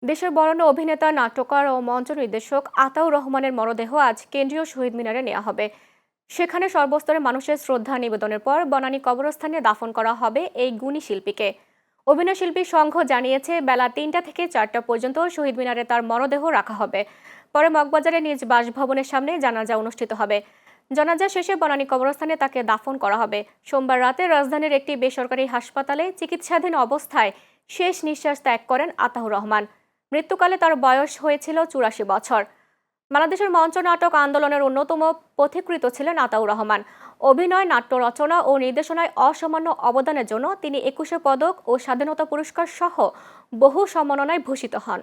দেশের বরেণ্য অভিনেতা, নাট্যকার ও মঞ্চ নির্দেশক আতাউর রহমানের মরদেহ আজ কেন্দ্রীয় শহীদ মিনারে নেওয়া হবে। সেখানে সর্বস্তরের মানুষের শ্রদ্ধা নিবেদনের পর বনানী কবরস্থানে দাফন করা হবে এই গুণী শিল্পীকে। অভিনয়শিল্পী সংঘ জানিয়েছে, বেলা ৩টা থেকে ৪টা পর্যন্ত শহীদ মিনারে তার মরদেহ রাখা হবে। পরে মগবাজারে নিজ বাসভবনের সামনে জানাজা অনুষ্ঠিত হবে। জানাজা শেষে বনানী কবরস্থানে তাকে দাফন করা হবে। সোমবার রাতে রাজধানীর একটি বেসরকারি হাসপাতালে চিকিৎসাধীন অবস্থায় শেষ নিঃশ্বাস ত্যাগ করেন আতাউর রহমান। মৃত্যুকালে তার বয়স হয়েছিল ৮৪ বছর। বাংলাদেশের মঞ্চ নাটক আন্দোলনের অন্যতম পথিকৃৎ ছিলেন আতাউর রহমান। অভিনয়, নাট্য রচনা ও নির্দেশনায় অসামান্য অবদানের জন্য তিনি ২১শে পদক ও স্বাধীনতা পুরস্কার সহ বহু সম্মাননায় ভূষিত হন।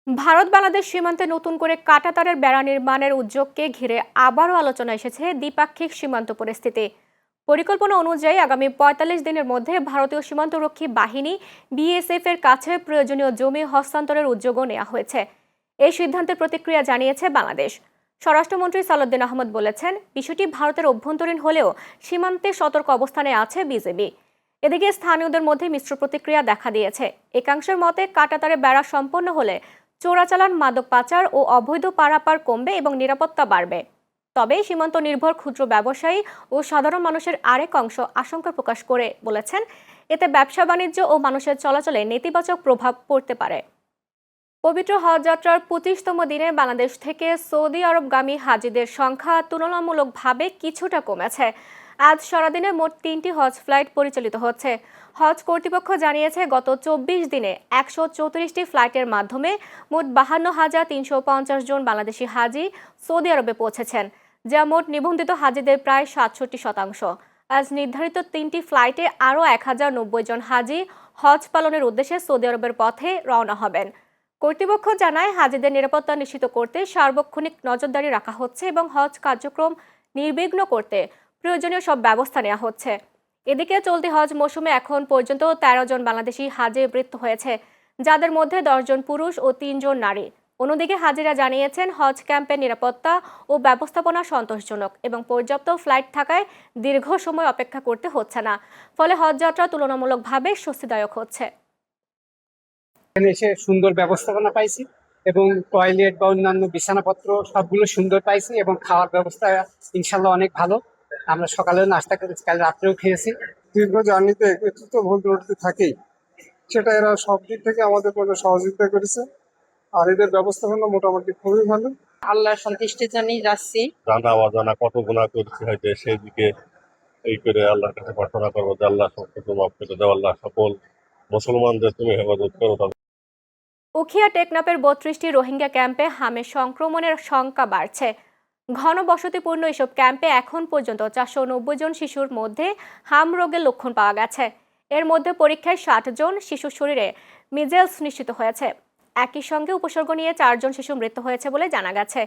ভারত বাংলাদেশ সীমান্তে নতুন করে কাঁটাতারের বেড়া নির্মাণের উদ্যোগকে ঘিরে আবারও আলোচনা এসেছে দ্বিপাক্ষিক সীমান্ত পরিস্থিতি। পরিকল্পনা অনুযায়ী আগামী ৪৫ দিনের মধ্যে ভারতীয় সীমান্তরক্ষী বাহিনী বিএসএফ এর কাছে প্রয়োজনীয় জমি হস্তান্তরের উদ্যোগও নেওয়া হয়েছে। এই সিদ্ধান্তের প্রতিক্রিয়া জানিয়েছে বাংলাদেশ। স্বরাষ্ট্রমন্ত্রী সালাউদ্দিন আহমেদ বলেছেন, বিষয়টি ভারতের অভ্যন্তরীণ হলেও সীমান্তে সতর্ক অবস্থানে আছে বিজেপি। এদিকে স্থানীয়দের মধ্যে মিশ্র প্রতিক্রিয়া দেখা দিয়েছে। একাংশের মতে, কাঁটাতারে বেড়া সম্পন্ন হলে চোরাচালান, মাদক পাচার ও অবৈধ পারাপার কমবে এবং নিরাপত্তা বাড়বে। তবে সীমান্ত নির্ভর ক্ষুদ্র ব্যবসায়ী ও সাধারণ মানুষের আরেক অংশ আশঙ্কা প্রকাশ করে বলেছেন, এতে ব্যবসা বাণিজ্য ও মানুষের চলাচলে নেতিবাচক প্রভাব পড়তে পারে। পবিত্র হজ যাত্রার ২৫তম দিনে বাংলাদেশ থেকে সৌদি আরবগামী হাজিদের সংখ্যা তুলনামূলকভাবে কিছুটা কমেছে। আজ সারাদিনে মোট ৩টি হজ ফ্লাইট পরিচালিত হচ্ছে। হজ কর্তৃপক্ষ জানিয়েছে, গত ২৪ দিনে ১৩৪টি ফ্লাইটের মাধ্যমে মোট ৫২,৩৫০ জন বাংলাদেশি হাজি সৌদি আরবে পৌঁছেছেন, যা মোট নিবন্ধিত হাজিদের প্রায় ৬৭%। আজ নির্ধারিত ৩টি ফ্লাইটে আরও ১,০৯০ জন হাজি হজ পালনের উদ্দেশ্যে সৌদি আরবের পথে রওনা হবেন। কর্তৃপক্ষ জানায়, হাজিদের নিরাপত্তা নিশ্চিত করতে সার্বক্ষণিক নজরদারি রাখা হচ্ছে এবং হজ কার্যক্রম নির্বিঘ্ন করতে প্রয়োজনীয় সব ব্যবস্থা নেওয়া হচ্ছে। এদিকে চলতি হজ মৌসুমে এখন পর্যন্ত ১৩ জন বাংলাদেশি হাজি মৃত্যু হয়েছে, যাদের মধ্যে ১০ জন পুরুষ ও ৩ জন নারী। অন্যদিকে হাজিরা জানিয়েছেন, হজ ক্যাম্পের নিরাপত্তা ও ব্যবস্থাপনা সন্তোষজনক এবং পর্যাপ্ত ফ্লাইট থাকায় দীর্ঘ সময় অপেক্ষা করতে হচ্ছে না। ফলে হজ যাত্রা তুলনামূলকভাবে স্বস্তিদায়ক হচ্ছে। এখানে এসে সুন্দর ব্যবস্থাপনা পাইছি এবং টয়লেট বা অন্যান্য বিছানাপত্র সবগুলো সুন্দর পাইছি এবং খাওয়ার ব্যবস্থা ইনশাল্লাহ অনেক ভালো। আমরা সকালেও নাস্তা করেছি, কাল রাত্রেও খেয়েছি। দীর্ঘ জার্নিতে একটু তো ভুল ত্রুটি থাকেই, সেটা এরা সব দিক থেকে আমাদের জন্য সহযোগিতা করেছে। আর এদের ব্যবস্থাপনা মোটামুটি খুবই ভালো। আল্লাহর সন্তুষ্টির জন্যই যাচ্ছি। জানা অজানা কত গুনাহ করছি, হয়তো সেই দিকে এই করে আল্লাহর কাছে প্রার্থনা করবো যে আল্লাহ সব কিছু মাফ করে দাও, আল্লাহ সকল মুসলমানদের তুমি হেফাজত করো। উখিয়া টেকনাফের ৩২টি রোহিঙ্গা ক্যাম্পে হামের সংক্রমণের শঙ্কা বাড়ছে। ঘন বসতিপূর্ণ এসব ক্যাম্পে এখন পর্যন্ত ৪৯০ জন শিশুর মধ্যে হাম রোগের লক্ষণ পাওয়া গেছে। এর মধ্যে পরীক্ষায় ৬০ জন শিশুর শরীরে মিজেলস নিশ্চিত হয়েছে। একই সঙ্গে উপসর্গ নিয়ে ৪ জন শিশু মৃত্যু হয়েছে বলে জানা গেছে।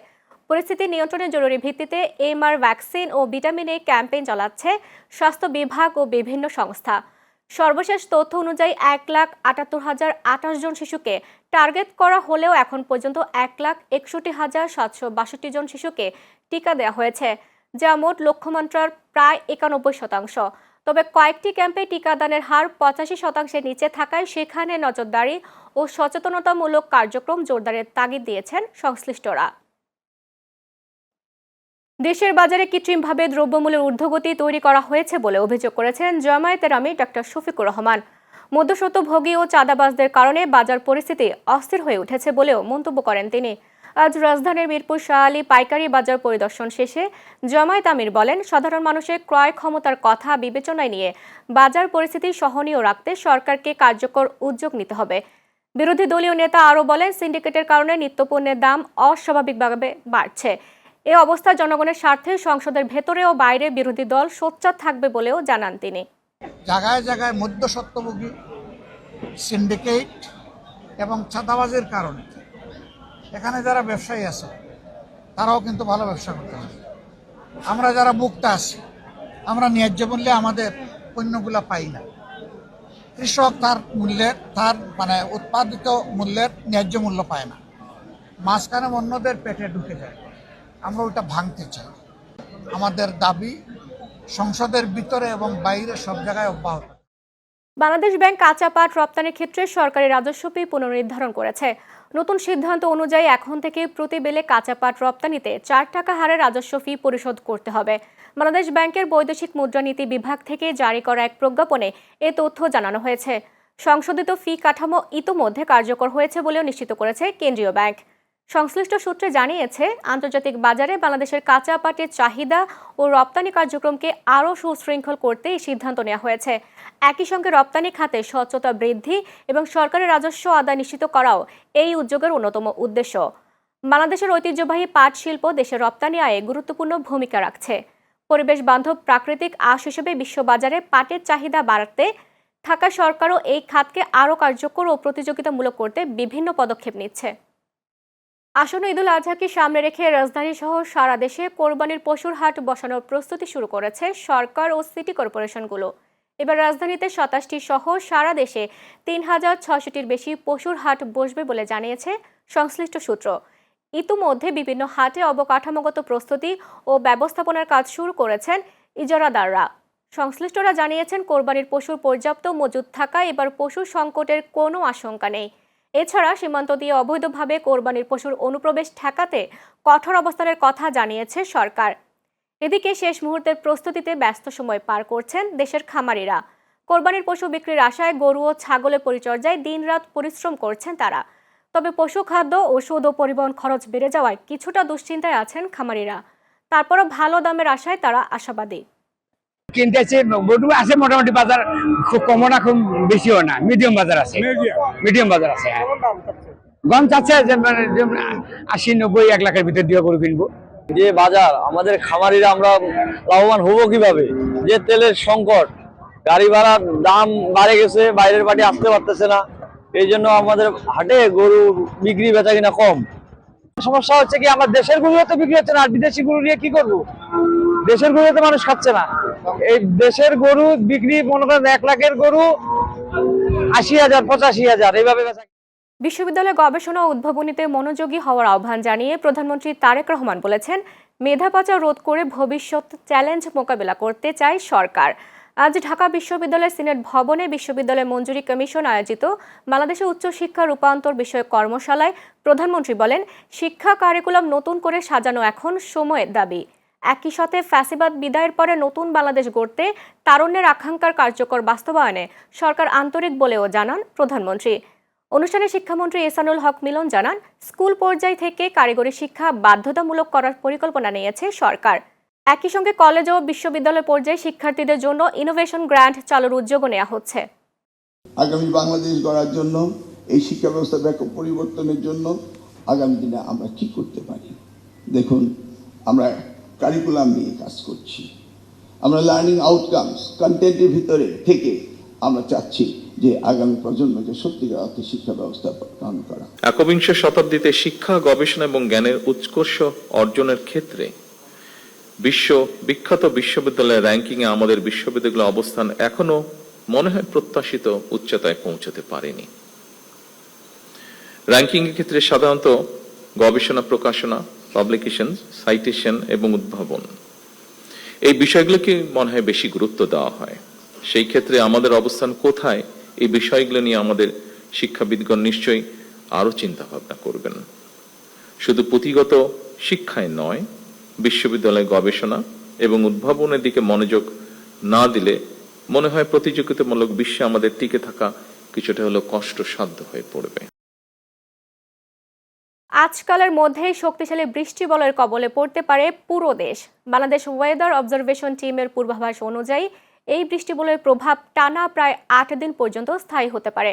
পরিস্থিতি নিয়ন্ত্রণে জরুরি ভিত্তিতে এমআর ভ্যাকসিন ও ভিটামিন এ ক্যাম্পেইন চালাচ্ছে স্বাস্থ্য বিভাগ ও বিভিন্ন সংস্থা। সর্বশেষ তথ্য অনুযায়ী ১,৭৮,০২৮ জন শিশুকে টার্গেট করা হলেও এখন পর্যন্ত ১,৬১,৭৬২ জন শিশুকে টিকা দেওয়া হয়েছে, যা মোট লক্ষ্যমাত্রার প্রায় ৯১%। তবে কয়েকটি ক্যাম্পে টিকাদানের হার ৮৫%-এর নিচে থাকায় সেখানে নজরদারি ও সচেতনতামূলক কার্যক্রম জোরদারের তাগিদ দিয়েছেন সংশ্লিষ্টরা। দেশের বাজারে কৃত্রিমভাবে দ্রব্যমূল্যের ঊর্ধ্বগতি তৈরি করা হয়েছে বলে অভিযোগ করেছেন জামায়াতের আমির ডক্টর শফিকুর রহমান। মধ্যস্বত্বভোগী ও চাঁদাবাজদের কারণে বাজার পরিস্থিতি অস্থির হয়ে উঠেছে বলেও মন্তব্য করেন তিনি। আজ রাজধানীর মিরপুর শাহ আলী পাইকারি বাজার পরিদর্শন শেষে জামায়াত আমির বলেন, সাধারণ মানুষের ক্রয় ক্ষমতার কথা বিবেচনায় নিয়ে বাজার পরিস্থিতি সহনীয় রাখতে সরকারকে কার্যকর উদ্যোগ নিতে হবে। বিরোধী দলীয় নেতা আরও বলেন, সিন্ডিকেটের কারণে নিত্যপণ্যের দাম অস্বাভাবিকভাবে বাড়ছে। এ অবস্থায় জনগণের স্বার্থে সংসদের ভেতরে ও বাইরে বিরোধী দল সোচ্চার থাকবে বলেও জানান তিনি। জায়গায় জায়গায় মধ্যস্বত্বভোগী, সিন্ডিকেট এবং চাঁদাবাজের কারণে এখানে যারা ব্যবসায়ী আছে তারাও কিন্তু ভালো ব্যবসা করতে হবে। আমরা যারা মুক্তা আছি, আমরা ন্যায্য মূল্যে আমাদের পণ্যগুলো পাই না। কৃষক তার উৎপাদিত মূল্যের ন্যায্য মূল্য পায় না, মাঝখানে অন্যদের পেটে ঢুকে যায়। আমরা ওটা ভাঙতে চাই। আমাদের দাবি সংসদের ভিতরে এবং বাইরে সব জায়গায় অব্যাহত। বাংলাদেশ ব্যাংক কাঁচা পাট রপ্তানির ক্ষেত্রে সরকারি রাজস্ব ফি পুনর্নির্ধারণ করেছে। নতুন সিদ্ধান্ত অনুযায়ী এখন থেকে প্রতি বেলে কাঁচা পাট রপ্তানিতে 4 টাকা হারে রাজস্ব ফি পরিশোধ করতে হবে। বাংলাদেশ ব্যাংকের বৈদেশিক মুদ্রানীতি বিভাগ থেকে জারি করা এক প্রজ্ঞাপনে এ তথ্য জানানো হয়েছে। সংশোধিত ফি কাঠামো ইতোমধ্যে কার্যকর হয়েছে বলেও নিশ্চিত করেছে কেন্দ্রীয় ব্যাংক। সংশ্লিষ্ট সূত্রে জানিয়েছে, আন্তর্জাতিক বাজারে বাংলাদেশের কাঁচা পাটের চাহিদা ও রপ্তানি কার্যক্রমকে আরও সুশৃঙ্খল করতে এই সিদ্ধান্ত নেওয়া হয়েছে। একই সঙ্গে রপ্তানি খাতে স্বচ্ছতা বৃদ্ধি এবং সরকারের রাজস্ব আদায় নিশ্চিত করাও এই উদ্যোগের অন্যতম উদ্দেশ্য। বাংলাদেশের ঐতিহ্যবাহী পাট শিল্প দেশের রপ্তানি আয়ে গুরুত্বপূর্ণ ভূমিকা রাখছে। পরিবেশ বান্ধব প্রাকৃতিক আঁশ হিসেবে বিশ্ববাজারে পাটের চাহিদা বাড়াতে থাকা সরকারও এই খাতকে আরও কার্যকর ও প্রতিযোগিতামূলক করতে বিভিন্ন পদক্ষেপ নিচ্ছে। আসন্ন ঈদুল আজহাকে সামনে রেখে রাজধানী সহ সারা দেশে কোরবানির পশুর হাট বসানোর প্রস্তুতি শুরু করেছে সরকার ও সিটি কর্পোরেশনগুলো। এবার রাজধানীতে 27টি সহ সারা দেশে 3,600টির বেশি পশুর হাট বসবে বলে জানিয়েছে সংশ্লিষ্ট সূত্র। ইতিমধ্যে বিভিন্ন হাটে অবকাঠামোগত প্রস্তুতি ও ব্যবস্থাপনার কাজ শুরু করেছেন ইজারাদাররা। সংশ্লিষ্টরা জানিয়েছেন, কোরবানির পশুর পর্যাপ্ত মজুদ থাকায় এবার পশু সংকটের কোনো আশঙ্কা নেই। এছাড়া সীমান্ত দিয়ে অবৈধভাবে কোরবানির পশুর অনুপ্রবেশ ঠেকাতে কঠোর অবস্থানের কথা জানিয়েছে সরকার। এদিকে শেষ মুহূর্তের প্রস্তুতিতে ব্যস্ত সময় পার করছেন দেশের খামারিরা। কোরবানির পশু বিক্রির আশায় গরু ও ছাগলের পরিচর্যায় দিনরাত পরিশ্রম করছেন তারা। তবে পশু খাদ্য, ওষুধ ও পরিবহন খরচ বেড়ে যাওয়ায় কিছুটা দুশ্চিন্তায় আছেন খামারিরা। তারপরও ভালো দামের আশায় তারা আশাবাদী। কিনতেছে গরু আছে মোটামুটি, বাজার খুব কমও না খুব বেশিও না, মিডিয়াম বাজার আছে। মিডিয়াম বাজার আছে, হ্যাঁ। গম চাচ্ছে যে 80-90 1 লাখের ভিতর দিয়ে গরু কিনবো। যে বাজার, আমাদের খামারিরা আমরা লাভবান হবো কিভাবে? যে তেলের সংকট, গাড়ি ভাড়ার দাম বাড়ে গেছে, বাইরের পার্টি আসতে পারতেছে না, এই জন্য আমাদের হাটে গরু বিক্রি বেচা কিনা কম। সমস্যা হচ্ছে কি, আমার দেশের গরু তো বিক্রি হচ্ছে না, আর বিদেশি গরু নিয়ে কি করবো? দেশের গরু তো মানুষ খাচ্ছে না। এই দেশের গরু বিক্রি মনে করেন 1 লাখের গরু 80,000 85,000 এইভাবে বেচা। বিশ্ববিদ্যালয় গবেষণা ও উদ্ভাবনীতে মনোযোগী হওয়ার আহ্বান জানিয়ে প্রধানমন্ত্রী তারেক রহমান বলেছেন, মেধা পাচার রোধ করে ভবিষ্যৎ চ্যালেঞ্জ মোকাবেলা করতে চায় সরকার। আজ ঢাকা বিশ্ববিদ্যালয় সিনেট ভবনে বিশ্ববিদ্যালয় মঞ্জুরি কমিশন আয়োজিত বাংলাদেশে উচ্চশিক্ষা রূপান্তর বিষয়ক কর্মশালায় প্রধানমন্ত্রী বলেন, শিক্ষা কারিকুলাম নতুন করে সাজানো এখন সময়ের দাবি। একই সাথে ফ্যাসিবাদ বিদায়ের পরে নতুন বাংলাদেশ গড়তে তারুণ্যের আকাঙ্ক্ষার কার্যকর বাস্তবায়নে সরকার আন্তরিক বলেও জানান প্রধানমন্ত্রী। অনুষ্ঠানে শিক্ষামন্ত্রী এহসানুল হক মিলন জানান, স্কুল পর্যায় থেকে কারিগরি শিক্ষা বাধ্যতামূলক করার পরিকল্পনা নিয়েছে সরকার। একই সঙ্গে কলেজ ও বিশ্ববিদ্যালয় পর্যায়ে শিক্ষার্থীদের জন্য ইনোভেশন গ্র্যান্ট চালুর উদ্যোগও নেওয়া হচ্ছে। আগামী বাংলাদেশ গড়ার জন্য, এই শিক্ষা ব্যবস্থা ব্যাপক পরিবর্তনের জন্য আগামী দিনে আমরা কি করতে পারি? দেখুন, আমরা কারিকুলাম নিয়ে কাজ করছি, আমরা লার্নিং আউটকামস কন্টেন্টের ভিতরে থেকে আমরা চাচ্ছি যে আগামী প্রজন্মকে সত্যিকার অর্থে শিক্ষা ব্যবস্থা প্রদান করা। একবিংশ শতাব্দীতে শিক্ষা, গবেষণা এবং জ্ঞানের উৎকর্ষ অর্জনের ক্ষেত্রে বিশ্ব বিখ্যাত বিশ্ববিদ্যালয়ের র্যাঙ্কিংয়ে আমাদের বিশ্ববিদ্যালয়ের অবস্থান এখনো মনে হয় প্রত্যাশিত উচ্চতায় পৌঁছতে পারেনি। র্যাঙ্কিং এর ক্ষেত্রে সাধারণত গবেষণা, প্রকাশনা, পাবলিকেশন, সাইটেশন এবং উদ্ভাবন, এই বিষয়গুলোকে মনে হয় বেশি গুরুত্ব দেওয়া হয়। সেই ক্ষেত্রে আমাদের অবস্থান কোথায়, এই বিষয়গুলো নিয়ে আমাদের শিক্ষাবিদগণ নিশ্চয়ই আরো চিন্তা ভাবনা করবেন। শুধু পুঁথিগত শিক্ষায় নয়, বিশ্ববিদ্যালয় গবেষণা এবং উদ্ভাবনের দিকে মনোযোগ না দিলে মনে হয় প্রতিযোগিতামূলক বিশ্বে আমাদের টিকে থাকা কিছুটা হলো কষ্টসাধ্য হয়ে পড়বে। আজকালের মধ্যেই শক্তিশালী বৃষ্টি বলয়ের কবলে পড়তে পারে পুরো দেশ। বাংলাদেশ ওয়েদার অবজারভেশন টিমের পূর্বাভাস অনুযায়ী এই বৃষ্টি বলয়ের প্রভাব টানা প্রায় 8 দিন পর্যন্ত স্থায়ী হতে পারে।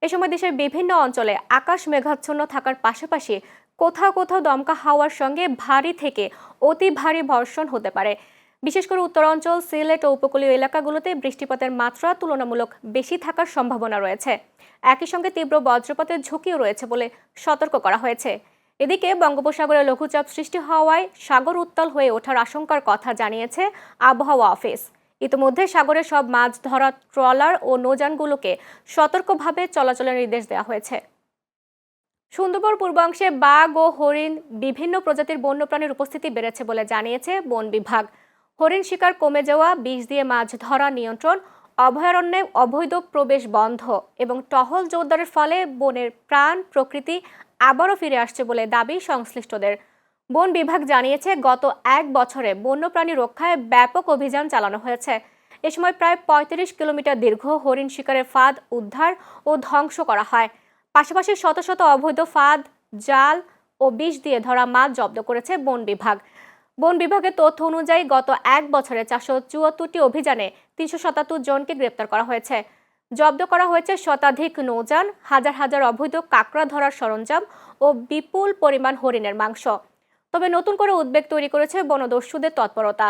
এ সময় দেশের বিভিন্ন অঞ্চলে আকাশ মেঘাচ্ছন্ন থাকার পাশাপাশি কোথাও কোথাও দমকা হাওয়ার সঙ্গে ভারী থেকে অতি ভারী বর্ষণ হতে পারে। বিশেষ করে উত্তরাঞ্চল, সিলেট ও উপকূলীয় এলাকাগুলোতে বৃষ্টিপাতের মাত্রা তুলনামূলক বেশি থাকার সম্ভাবনা রয়েছে। একই সঙ্গে তীব্র বজ্রপাতের ঝুঁকিও রয়েছে বলে সতর্ক করা হয়েছে। এদিকে বঙ্গোপসাগরে লঘুচাপ সৃষ্টি হওয়ায় সাগর উত্তাল হয়ে ওঠার আশঙ্কার কথা জানিয়েছে আবহাওয়া অফিস। ইতিমধ্যে সাগরের সব মাছ ধরা ট্রলার ও নৌযানগুলোকে সতর্কভাবে চলাচলের নির্দেশ দেওয়া হয়েছে। সুন্দরবন পূর্বাংশে বাঘ ও হরিণ, বিভিন্ন প্রজাতির বন্যপ্রাণীর উপস্থিতি বেড়েছে বলে জানিয়েছে বন বিভাগ। হরিণ শিকার কমে যাওয়া, বিষ দিয়ে মাছ ধরা নিয়ন্ত্রণ অভয়ারণ্যে অবৈধ প্রবেশ বন্ধ এবং টহল জোরদারের ফলে বনের প্রাণ প্রকৃতি আবারও ফিরে আসছে বলে দাবি সংশ্লিষ্টদের। বন বিভাগ জানিয়েছে, গত 1 বছরে বন্যপ্রাণী রক্ষায় ব্যাপক অভিযান চালানো হয়েছে। এ সময় প্রায় 35 কিলোমিটার দীর্ঘ হরিণ শিকারের ফাঁদ উদ্ধার ও ধ্বংস করা হয়। পাশাপাশি শত শত অবৈধ ফাঁদ, জাল ও বিষ দিয়ে ধরা মাছ জব্দ করেছে বন বিভাগ। বন বিভাগের তথ্য অনুযায়ী গত 1 বছরে 474টি অভিযানে 377 জনকে গ্রেপ্তার করা হয়েছে। জব্দ করা হয়েছে শতাধিক নৌযান, হাজার হাজার অবৈধ কাঁকড়া ধরার সরঞ্জাম ও বিপুল পরিমাণ হরিণের মাংস। তবে নতুন করে উদ্বেগ তৈরি করেছে বনদস্যুদের তৎপরতা।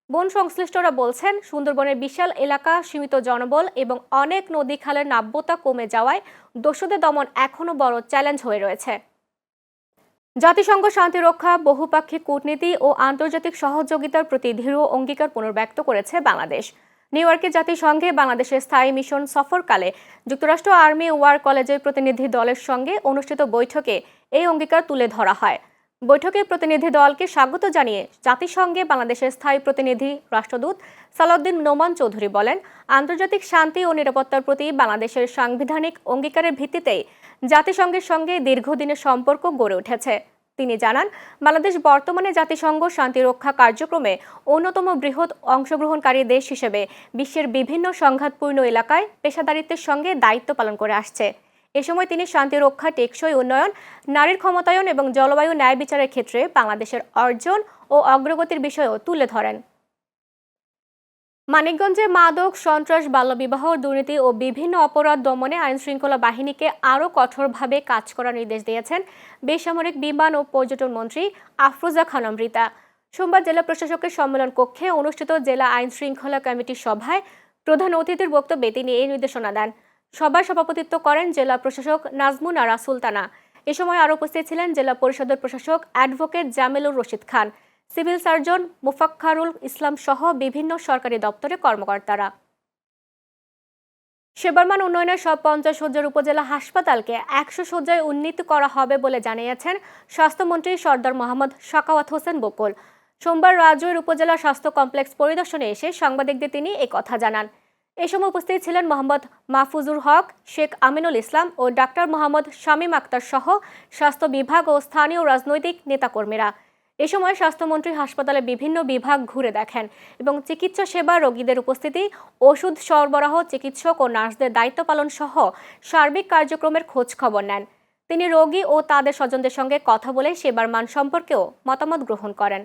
বন সংশ্লিষ্টরা বলছেন, সুন্দরবনের বিশাল এলাকা, সীমিত জনবল এবং অনেক নদী খালের নাব্যতা কমে যাওয়ায় দস্যুদের দমন এখনো বড় চ্যালেঞ্জ হয়ে রয়েছে। জাতিসংঘ শান্তিরক্ষা, বহুপাক্ষিক কূটনীতি ও আন্তর্জাতিক সহযোগিতার প্রতি দৃঢ় অঙ্গীকার পুনর্ব্যক্ত করেছে বাংলাদেশ। নিউ ইয়র্কে জাতিসংঘে বাংলাদেশের স্থায়ী মিশন সফরকালে যুক্তরাষ্ট্র আর্মি ওয়ার কলেজের প্রতিনিধি দলের সঙ্গে অনুষ্ঠিত বৈঠকে এই অঙ্গীকার তুলে ধরা হয়। বৈঠকে প্রতিনিধি দলকে স্বাগত জানিয়ে জাতিসংঘে বাংলাদেশের স্থায়ী প্রতিনিধি রাষ্ট্রদূত সালাউদ্দিন নোমান চৌধুরী বলেন, আন্তর্জাতিক শান্তি ও নিরাপত্তার প্রতি বাংলাদেশের সাংবিধানিক অঙ্গীকারের ভিত্তিতেই জাতিসংঘের সঙ্গে দীর্ঘদিনের সম্পর্ক গড়ে উঠেছে। তিনি জানান, বাংলাদেশ বর্তমানে জাতিসংঘ শান্তিরক্ষা কার্যক্রমে অন্যতম বৃহৎ অংশগ্রহণকারী দেশ হিসেবে বিশ্বের বিভিন্ন সংঘাতপূর্ণ এলাকায় পেশাদারিত্বের সঙ্গে দায়িত্ব পালন করে আসছে। এ সময় তিনি শান্তিরক্ষা, টেকসই উন্নয়ন, নারীর ক্ষমতায়ন এবং জলবায়ু ন্যায় বিচারের ক্ষেত্রে বাংলাদেশের অর্জন ও অগ্রগতির বিষয়ও তুলে ধরেন। মানিকগঞ্জে মাদক, সন্ত্রাস, বাল্যবিবাহ, দুর্নীতি ও বিভিন্ন অপরাধ দমনে আইনশৃঙ্খলা বাহিনীকে আরও কঠোরভাবে কাজ করার নির্দেশ দিয়েছেন বেসামরিক বিমান ও পর্যটন মন্ত্রী আফরোজা খানম রিতা। সোমবার জেলা প্রশাসকের সম্মেলন কক্ষে অনুষ্ঠিত জেলা আইনশৃঙ্খলা কমিটির সভায় প্রধান অতিথির বক্তব্যে তিনি এই নির্দেশনা দেন। সভায় সভাপতিত্ব করেন জেলা প্রশাসক নাজমুন আরা সুলতানা। এ সময় আরও উপস্থিত ছিলেন জেলা পরিষদের প্রশাসক advocate জামেলুর Rashid Khan, civil surgeon মুফাক্খারুল ইসলাম সহ বিভিন্ন সরকারি দপ্তরের কর্মকর্তারা। সেবার মান উন্নয়নের সব 50 শয্যার উপজেলা হাসপাতালকে 100 শয্যায় উন্নীত করা হবে বলে জানিয়েছেন স্বাস্থ্যমন্ত্রী সর্দার মোহাম্মদ সাখাওয়াত হোসেন বকুল। সোমবার রাজৈর উপজেলা স্বাস্থ্য কমপ্লেক্স পরিদর্শনে এসে সাংবাদিকদের তিনি এই কথা জানান। এ সময় উপস্থিত ছিলেন মোহাম্মদ মাহফুজুর হক, শেখ আমিনুল ইসলাম ও ডাক্তার মোহাম্মদ শামীম আক্তার সহ স্বাস্থ্য বিভাগ ও স্থানীয় রাজনৈতিক নেতাকর্মীরা। এ সময় স্বাস্থ্যমন্ত্রী হাসপাতালে বিভিন্ন বিভাগ ঘুরে দেখেন এবং চিকিৎসা সেবা, রোগীদের উপস্থিতি, ওষুধ সরবরাহ, চিকিৎসক ও নার্সদের দায়িত্ব পালন সহ সার্বিক কার্যক্রমের খোঁজ খবর নেন। তিনি রোগী ও তাদের স্বজনদের সঙ্গে কথা বলে সেবার মান সম্পর্কেও মতামত গ্রহণ করেন।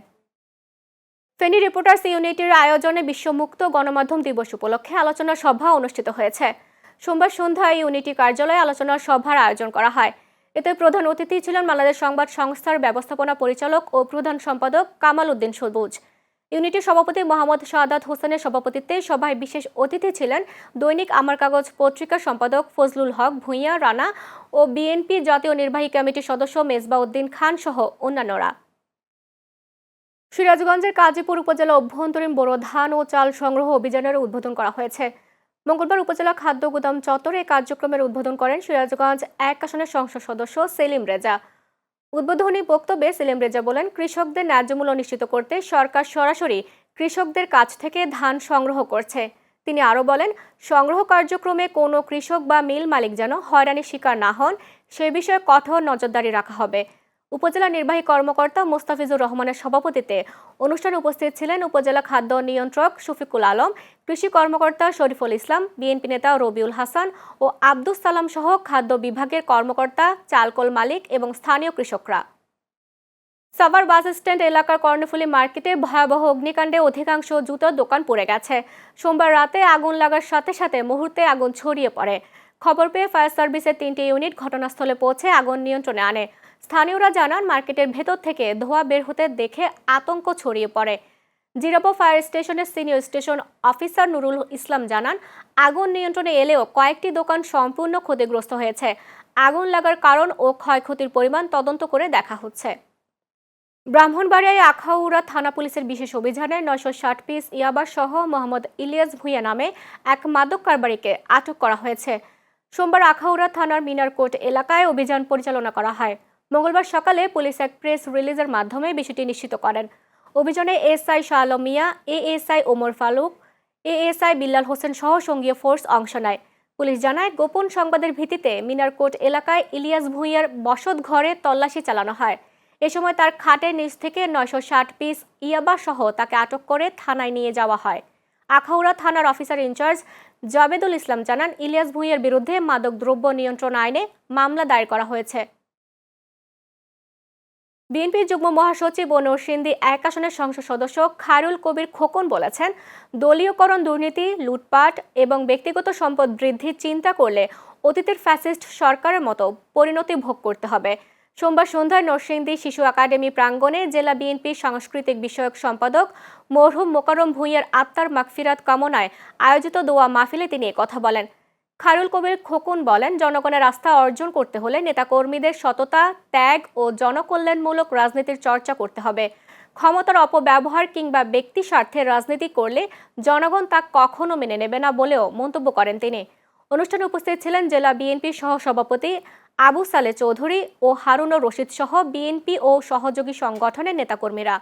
ফেনী রিপোর্টার্স ইউনিটির আয়োজনে বিশ্ব মুক্ত গণমাধ্যম দিবস উপলক্ষে আলোচনা সভা অনুষ্ঠিত হয়েছে। সোমবার সন্ধ্যায় ইউনিটি কার্যালয়ে আলোচনা সভার আয়োজন করা হয়। এতে প্রধান অতিথি ছিলেন বাংলাদেশ সংবাদ সংস্থার ব্যবস্থাপনা পরিচালক ও প্রধান সম্পাদক কামাল উদ্দিন সবুজ। ইউনিটির সভাপতি মোহাম্মদ শাহাদাত হোসেনের সভাপতিত্বে সভায় বিশেষ অতিথি ছিলেন দৈনিক আমার কাগজ পত্রিকার সম্পাদক ফজলুল হক ভূঁইয়া রানা ও বিএনপি জাতীয় নির্বাহী কমিটির সদস্য মেজবা উদ্দিন খান সহ অন্যান্যরা। সিরাজগঞ্জের কাজীপুর উপজেলা অভ্যন্তরীণ বোরো ধান ও চাল সংগ্রহ অভিযানের উদ্বোধন করা হয়েছে। মঙ্গলবার উপজেলা খাদ্য গুদাম চত্বরে এই কার্যক্রমের উদ্বোধন করেন সিরাজগঞ্জ 1 আসনের সংসদ সদস্য সেলিম রেজা। উদ্বোধনী বক্তব্যে সেলিম রেজা বলেন, কৃষকদের ন্যায্য মূল্য নিশ্চিত করতে সরকার সরাসরি কৃষকদের কাছ থেকে ধান সংগ্রহ করছে। তিনি আরও বলেন, সংগ্রহ কার্যক্রমে কোনো কৃষক বা মিল মালিক যেন হয়রানির শিকার না হন সে বিষয়ে কঠোর নজরদারি রাখা হবে। উপজেলা নির্বাহী কর্মকর্তা মোস্তাফিজুর রহমানের সভাপতিত্বে অনুষ্ঠানে উপস্থিত ছিলেন উপজেলা খাদ্য নিয়ন্ত্রক শফিকুল আলম, কৃষি কর্মকর্তা শরীফুল ইসলাম, বিএনপি নেতা রবিউল হাসান ও আব্দুস সালাম সহ খাদ্য বিভাগের কর্মকর্তা, চালকল মালিক এবং স্থানীয় কৃষকরা। সাভার বাস স্ট্যান্ড এলাকার কর্ণফুলী মার্কেটে ভয়াবহ অগ্নিকাণ্ডে অধিকাংশ জুতার দোকান পুড়ে গেছে। সোমবার রাতে আগুন লাগার সাথে সাথে মুহূর্তে আগুন ছড়িয়ে পড়ে। খবর পেয়ে ফায়ার সার্ভিসের 3টি ইউনিট ঘটনাস্থলে পৌঁছে আগুন নিয়ন্ত্রণে আনে। স্থানীয়রা জানান, মার্কেটের ভেতর থেকে ধোঁয়া বের হতে দেখে আতঙ্ক ছড়িয়ে পড়ে। জিরাবো ফায়ার স্টেশনের senior station officer Nurul Islam জানান, আগুন নিয়ন্ত্রণে এলেও কয়েকটি দোকান সম্পূর্ণ ক্ষতিগ্রস্ত হয়েছে। আগুন লাগার কারণ ও ক্ষয়ক্ষতির পরিমাণ তদন্ত করে দেখা হচ্ছে। ব্রাহ্মণবাড়িয়ায় আখাউড়া থানা পুলিশের বিশেষ অভিযানে 960 পিস ইয়াবা সহ মোহাম্মদ ইলিয়াস ভূঁইয়া নামে এক মাদক কারবারিকে আটক করা হয়েছে। সোমবার আখাউড়া থানার মিনারকোট এলাকায় অভিযান পরিচালনা করা হয়। মঙ্গলবার সকালে পুলিশ এক প্রেস রিলিজের মাধ্যমে বিষয়টি নিশ্চিত করেন। অভিযানে এসআই শাহ আলম মিয়া, এএসআই ওমর ফারুক, এএসআই বিল্লাল হোসেন সহ সঙ্গীয় ফোর্স অংশ নেয়। পুলিশ জানায়, গোপন সংবাদের ভিত্তিতে মিনারকোট এলাকায় ইলিয়াস ভূঁইয়ার বসত ঘরে তল্লাশি চালানো হয়। এ সময় তার খাটের নিচ থেকে 960 পিস ইয়াবা সহ তাকে আটক করে থানায় নিয়ে যাওয়া হয়। আখাউড়া থানার অফিসার ইনচার্জ জাবেদুল ইসলাম জানান, ইলিয়াস ভূঁইয়ার বিরুদ্ধে মাদক দ্রব্য নিয়ন্ত্রণ আইনে মামলা দায়ের করা হয়েছে। বিএনপির যুগ্ম মহাসচিব ও নরসিংদী 1 আসনের সংসদ সদস্য খায়রুল কবির খোকন বলেছেন, দলীয়করণ, দুর্নীতি, লুটপাট এবং ব্যক্তিগত সম্পদ বৃদ্ধির চিন্তা করলে অতীতের ফ্যাসিস্ট সরকারের মতো পরিণতি ভোগ করতে হবে। সোমবার সন্ধ্যায় নরসিংদী শিশু একাডেমি প্রাঙ্গণে জেলা বিএনপির সাংস্কৃতিক বিষয়ক সম্পাদক মরহুম মোকাররম ভূঁইয়ার আত্মার মাগফিরাত কামনায় আয়োজিত দোয়া মাহফিলে তিনি কথা বলেন। খায়রুল কবির খোকন বলেন, জনগণের আস্থা অর্জন করতে হলে নেতাকর্মীদের সততা, ত্যাগ ও জনকল্যাণমূলক রাজনীতির চর্চা করতে হবে। ক্ষমতার অপব্যবহার কিংবা ব্যক্তি স্বার্থের রাজনীতি করলে জনগণ তা কখনো মেনে নেবে না বলেও মন্তব্য করেন তিনি। অনুষ্ঠানে উপস্থিত ছিলেন জেলা বিএনপির সহসভাপতি আবু সালে চৌধুরী ও হারুনুর রশিদ সহ বিএনপি ও সহযোগী সংগঠনের নেতাকর্মীরা।